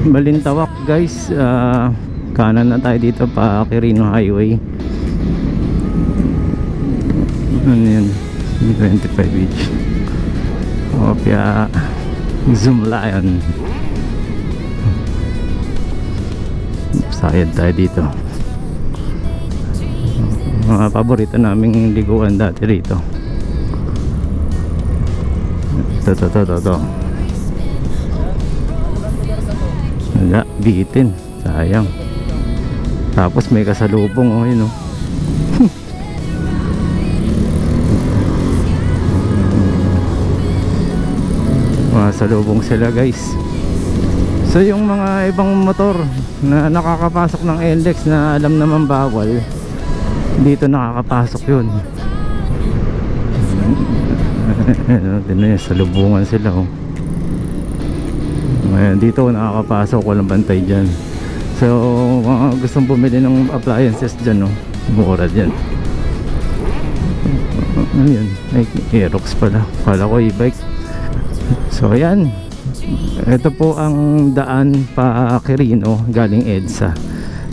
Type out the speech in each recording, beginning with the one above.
Balintawak guys, kanan na tayo dito pa Quirino Highway. Ano yan, 25 each. Opya Zoom Lion. Sayad tayo dito. Mga paborito naming liguan dati rito. Ito. Wala, bitin. Sayang. Tapos may kasalubong, oh, yun, oh. Masalubong sila guys. So yung mga ibang motor na nakakapasok ng NLEX na alam naman bawal, dito nakakapasok yun. Din na yun, salubungan sila, oh. Ayan, dito nakakapasok, walang bantay dyan. So mga gustong bumili ng appliances dyan, oh, mura dyan. Ano yun? Ay, Aerox pala. Kala ko e-bike. So ayan, ito po ang daan pa Quirino galing EDSA.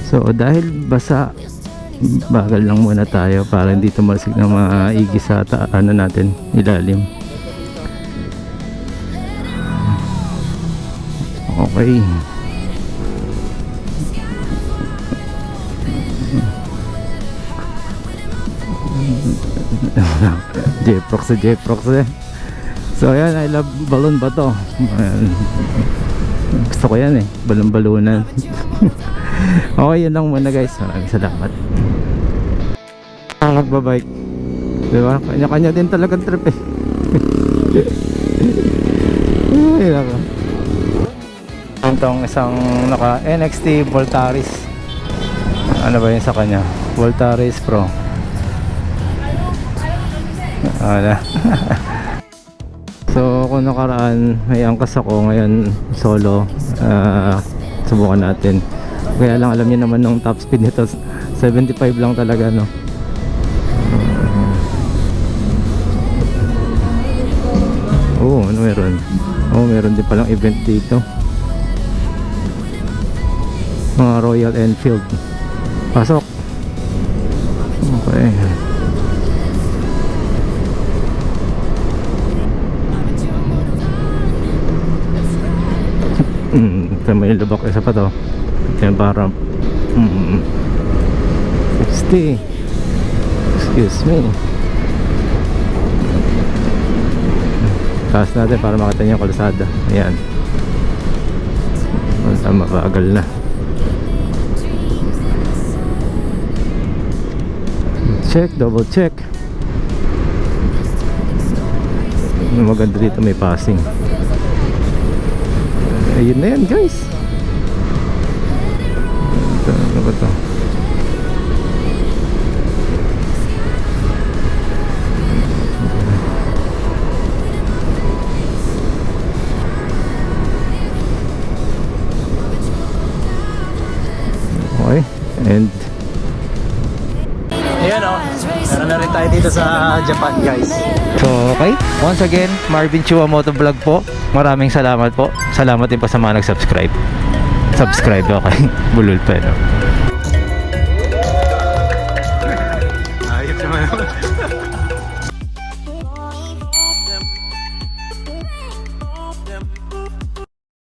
So dahil basa, bagal lang muna tayo para hindi tumalsik na maigi sa ano natin, ilalim. Okay. Jeprox eh. So ayan, I love balloon ba to? Ayan. Gusto ko yan eh, balon-balunan. Okay, yun lang muna guys. Maraming salamat. Nagbabike, diba? Kanya-kanya din talagang trip eh. Ay, naka. Itong isang naka NXT Voltaris. Ano ba yun sa kanya? Voltaris Pro. Wala. So kung nakaraan may angkas ako, ngayon solo, subukan natin. Kaya lang alam niyo naman nung top speed nito 75 lang talaga, no. Ano meron? Meron din palang event dito. Mga Royal Enfield. Pasok. Okay. Ito may lubak, isa pa to. Ito yung parang 60. Excuse me. Taas natin para makita niyo yung kalsada. Ayan. Mabagal na. Check, double check. Maganda dito, may passing. Ayun na yan guys. Ano ba ito? Okay, and ayan, oh, meron na rin tayo dito sa Japan guys. So okay, once again, Marvin Chua Motovlog po. Maraming salamat po. Salamat din po sa mga nag-subscribe. Subscribe, okay. Bulol pa, no?